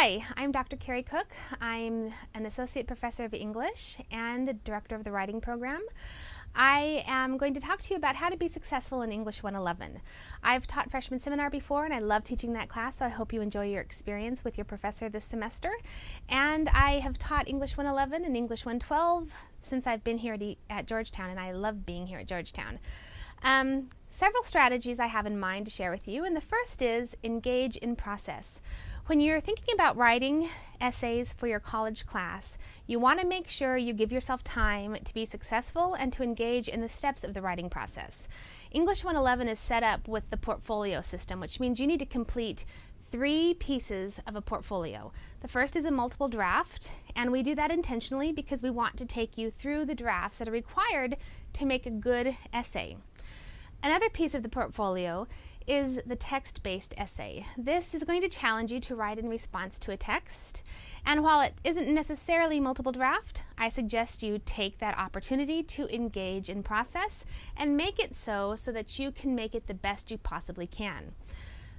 Hi, I'm Dr. Carrie Cook. I'm an Associate Professor of English and Director of the Writing Program. I am going to talk to you about how to be successful in English 111. I've taught freshman seminar before and I love teaching that class, so I hope you enjoy your experience with your professor this semester. And I have taught English 111 and English 112 since I've been here at Georgetown, and I love being here at Georgetown. Several strategies I have in mind to share with you, and the first is engage in process. When you're thinking about writing essays for your college class, you want to make sure you give yourself time to be successful and to engage in the steps of the writing process. English 111 is set up with the portfolio system, which means you need to complete 3 pieces of a portfolio. The first is a multiple draft, and we do that intentionally because we want to take you through the drafts that are required to make a good essay. Another piece of the portfolio is the text-based essay. This is going to challenge you to write in response to a text, and while it isn't necessarily multiple draft, I suggest you take that opportunity to engage in process and make it so that you can make it the best you possibly can.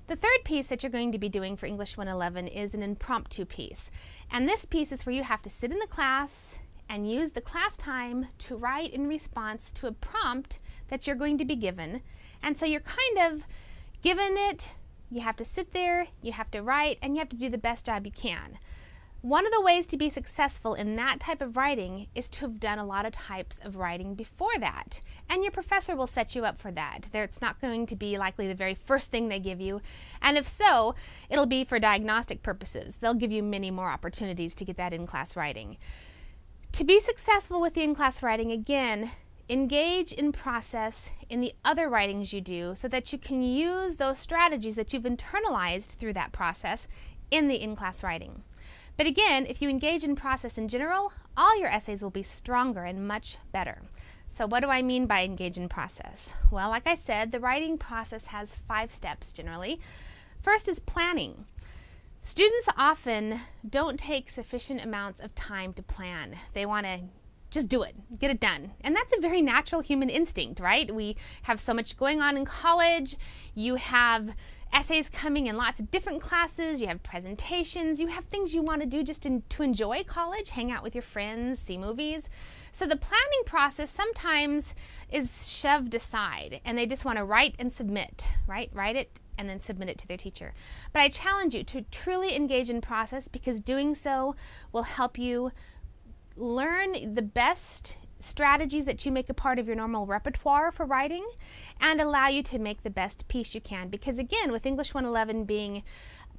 The third piece that you're going to be doing for English 111 is an impromptu piece, and this piece is where you have to sit in the class and use the class time to write in response to a prompt that you're going to be given. And so you're kind of given it, you have to sit there, you have to write, and you have to do the best job you can. One of the ways to be successful in that type of writing is to have done a lot of types of writing before that. And your professor will set you up for that. It's not going to be likely the very first thing they give you. And if so, it'll be for diagnostic purposes. They'll give you many more opportunities to get that in-class writing. To be successful with the in-class writing, again, engage in process in the other writings you do so that you can use those strategies that you've internalized through that process in the in-class writing. But again, if you engage in process in general, all your essays will be stronger and much better. So what do I mean by engage in process? Well, like I said, the writing process has 5 steps generally. First is planning. Students often don't take sufficient amounts of time to plan. They want to just do it, get it done. And that's a very natural human instinct, right? We have so much going on in college. You have essays coming in lots of different classes. You have presentations. You have things you want to do just to enjoy college, hang out with your friends, see movies. So the planning process sometimes is shoved aside, and they just want to write and submit, right? Write it and then submit it to their teacher. But I challenge you to truly engage in process, because doing so will help you learn the best strategies that you make a part of your normal repertoire for writing and allow you to make the best piece you can. Because again, with English 111 being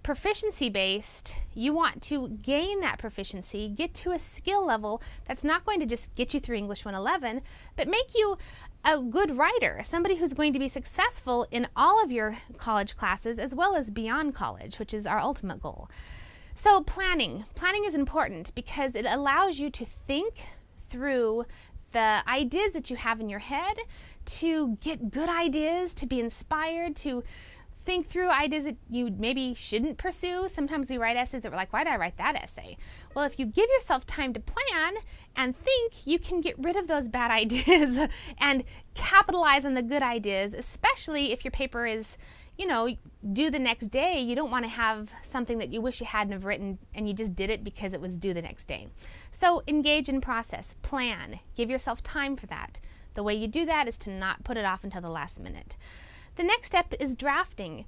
proficiency based, you want to gain that proficiency, get to a skill level that's not going to just get you through English 111, but make you a good writer, somebody who's going to be successful in all of your college classes as well as beyond college, which is our ultimate goal. So planning is important because it allows you to think through the ideas that you have in your head, to get good ideas, to be inspired, to think through ideas that you maybe shouldn't pursue. Sometimes we write essays that we're like, why did I write that essay? Well, if you give yourself time to plan and think, you can get rid of those bad ideas and capitalize on the good ideas, especially if your paper is due the next day. You don't want to have something that you wish you hadn't have written and you just did it because it was due the next day. So engage in process, plan, give yourself time for that. The way you do that is to not put it off until the last minute. The next step is drafting.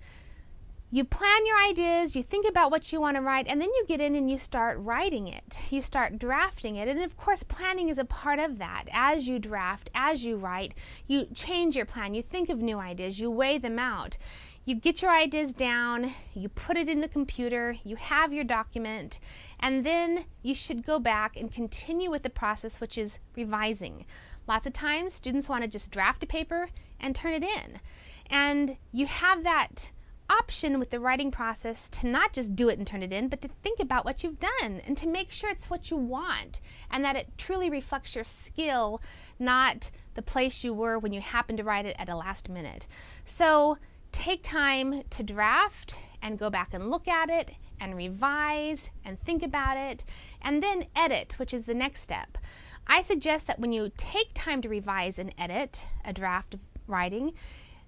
You plan your ideas, you think about what you want to write, and then you get in and you start writing it. You start drafting it, and of course planning is a part of that. As you draft, as you write, you change your plan, you think of new ideas, you weigh them out. You get your ideas down, you put it in the computer, you have your document, and then you should go back and continue with the process, which is revising. Lots of times students want to just draft a paper and turn it in. And you have that option with the writing process to not just do it and turn it in, but to think about what you've done and to make sure it's what you want and that it truly reflects your skill, not the place you were when you happened to write it at a last minute. So take time to draft and go back and look at it and revise and think about it, and then edit, which is the next step. I suggest that when you take time to revise and edit a draft of writing,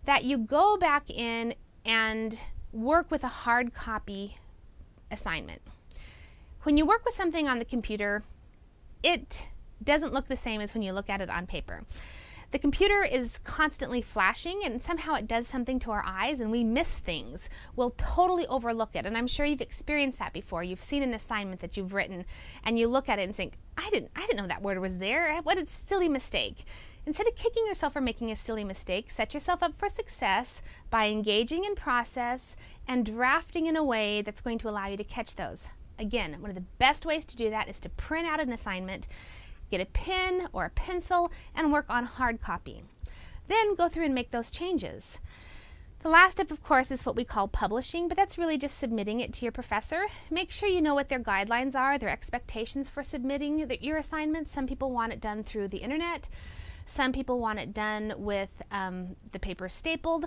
that you go back in and work with a hard copy assignment. When you work with something on the computer, it doesn't look the same as when you look at it on paper. The computer is constantly flashing, and somehow it does something to our eyes and we miss things. We'll totally overlook it, and I'm sure you've experienced that before. You've seen an assignment that you've written and you look at it and think, I didn't know that word was there. What a silly mistake. Instead of kicking yourself for making a silly mistake, set yourself up for success by engaging in process and drafting in a way that's going to allow you to catch those. Again, one of the best ways to do that is to print out an assignment, get a pen or a pencil, and work on hard copy. Then go through and make those changes. The last step, of course, is what we call publishing, but that's really just submitting it to your professor. Make sure you know what their guidelines are, their expectations for submitting your assignments. Some people want it done through the internet. Some people want it done with the paper stapled.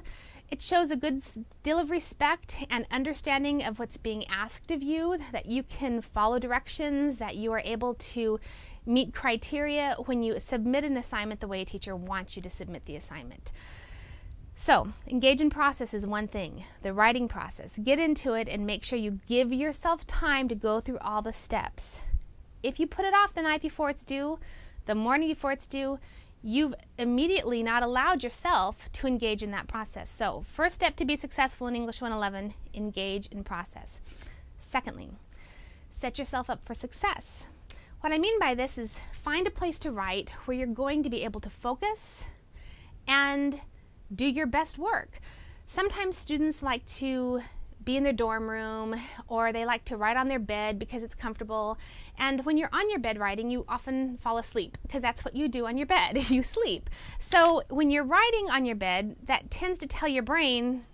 It shows a good deal of respect and understanding of what's being asked of you, that you can follow directions, that you are able to meet criteria when you submit an assignment the way a teacher wants you to submit the assignment. So, engage in process is one thing, the writing process. Get into it and make sure you give yourself time to go through all the steps. If you put it off the night before it's due, the morning before it's due, you've immediately not allowed yourself to engage in that process. So, first step to be successful in English 111, engage in process. Secondly, set yourself up for success. What I mean by this is find a place to write where you're going to be able to focus and do your best work. Sometimes students like to be in their dorm room, or they like to write on their bed because it's comfortable. And when you're on your bed writing, you often fall asleep because that's what you do on your bed. You sleep. So when you're writing on your bed, that tends to tell your brain,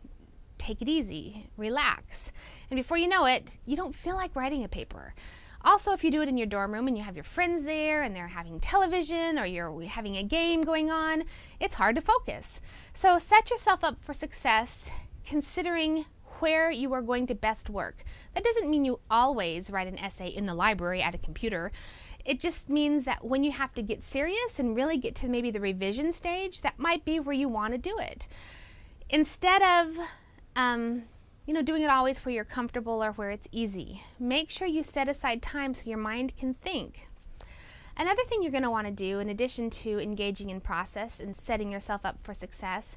take it easy, relax. And before you know it, you don't feel like writing a paper. Also, if you do it in your dorm room and you have your friends there and they're having television or you're having a game going on, it's hard to focus. So set yourself up for success considering where you are going to best work. That doesn't mean you always write an essay in the library at a computer. It just means that when you have to get serious and really get to maybe the revision stage, that might be where you want to do it. Instead of doing it always where you're comfortable or where it's easy. Make sure you set aside time so your mind can think. Another thing you're going to want to do, in addition to engaging in process and setting yourself up for success,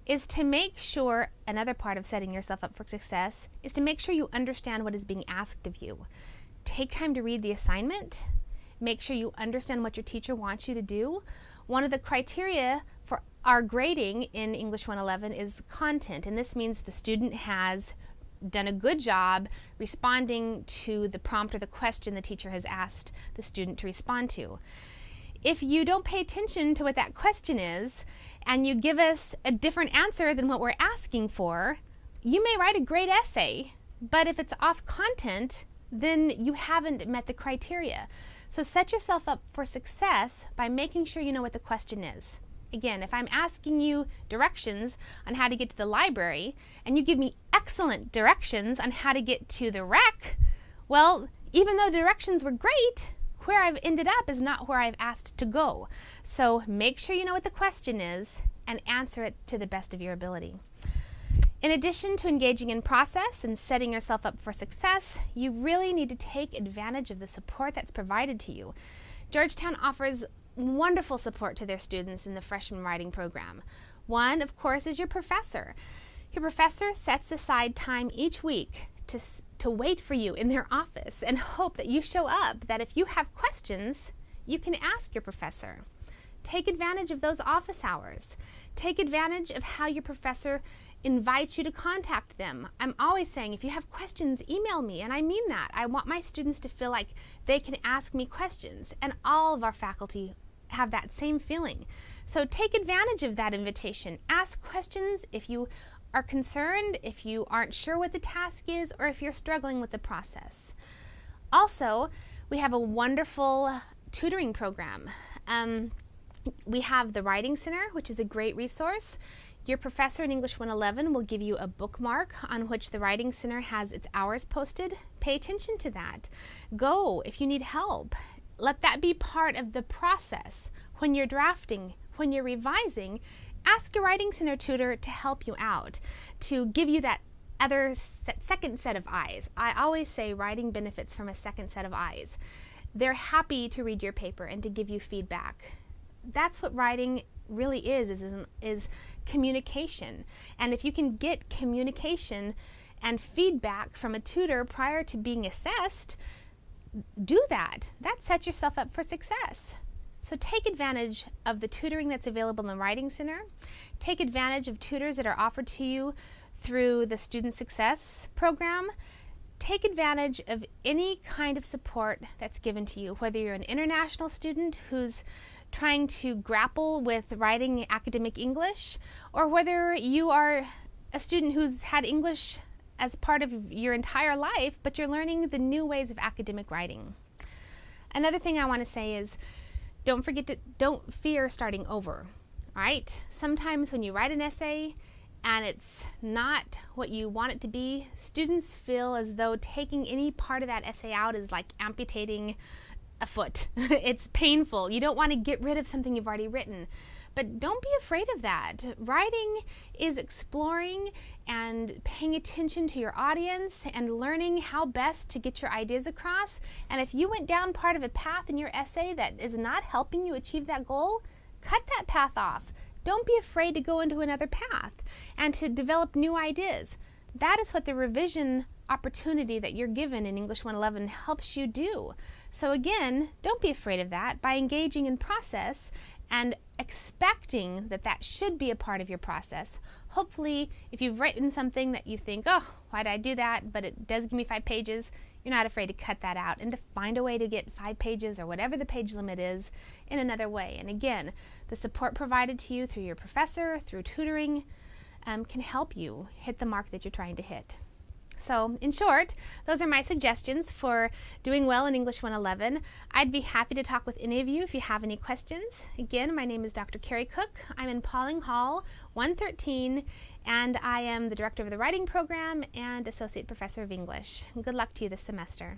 is to make sure, another part of setting yourself up for success, is to make sure you understand what is being asked of you. Take time to read the assignment. Make sure you understand what your teacher wants you to do. One of the criteria for our grading in English 111 is content, and this means the student has done a good job responding to the prompt or the question the teacher has asked the student to respond to. If you don't pay attention to what that question is, and you give us a different answer than what we're asking for, you may write a great essay, but if it's off content, then you haven't met the criteria. So set yourself up for success by making sure you know what the question is. Again, if I'm asking you directions on how to get to the library, and you give me excellent directions on how to get to the rec, well, even though the directions were great, where I've ended up is not where I've asked to go. So make sure you know what the question is and answer it to the best of your ability. In addition to engaging in process and setting yourself up for success, you really need to take advantage of the support that's provided to you. Georgetown offers wonderful support to their students in the freshman writing program. One, of course, is your professor. Your professor sets aside time each week to wait for you in their office and hope that you show up, that if you have questions, you can ask your professor. Take advantage of those office hours. Take advantage of how your professor invites you to contact them. I'm always saying, if you have questions, email me, and I mean that. I want my students to feel like they can ask me questions, and all of our faculty have that same feeling. So take advantage of that invitation. Ask questions if you are concerned, if you aren't sure what the task is, or if you're struggling with the process. Also, we have a wonderful tutoring program. We have the Writing Center, which is a great resource. Your professor in English 111 will give you a bookmark on which the Writing Center has its hours posted. Pay attention to that. Go if you need help. Let that be part of the process. When you're drafting, when you're revising, ask your Writing Center tutor to help you out, to give you that second set of eyes. I always say writing benefits from a second set of eyes. They're happy to read your paper and to give you feedback. That's what writing really is communication. And if you can get communication and feedback from a tutor prior to being assessed, do that. That sets yourself up for success. So take advantage of the tutoring that's available in the Writing Center. Take advantage of tutors that are offered to you through the Student Success program. Take advantage of any kind of support that's given to you, whether you're an international student who's trying to grapple with writing academic English, or whether you are a student who's had English as part of your entire life, but you're learning the new ways of academic writing. Another thing I want to say is don't fear starting over. All right? Sometimes when you write an essay and it's not what you want it to be, students feel as though taking any part of that essay out is like amputating a foot. It's painful. You don't want to get rid of something you've already written. But don't be afraid of that. Writing is exploring and paying attention to your audience and learning how best to get your ideas across. And if you went down part of a path in your essay that is not helping you achieve that goal, cut that path off. Don't be afraid to go into another path and to develop new ideas. That is what the revision opportunity that you're given in English 111 helps you do. So again, don't be afraid of that. By engaging in process and expecting that that should be a part of your process. Hopefully, if you've written something that you think, oh, why did I do that? But it does give me 5 pages, you're not afraid to cut that out and to find a way to get 5 pages or whatever the page limit is in another way. And again, the support provided to you through your professor, through tutoring, can help you hit the mark that you're trying to hit. So, in short, those are my suggestions for doing well in English 111. I'd be happy to talk with any of you if you have any questions. Again, my name is Dr. Carrie Cook. I'm in Pauling Hall 113, and I am the director of the writing program and associate professor of English. Good luck to you this semester.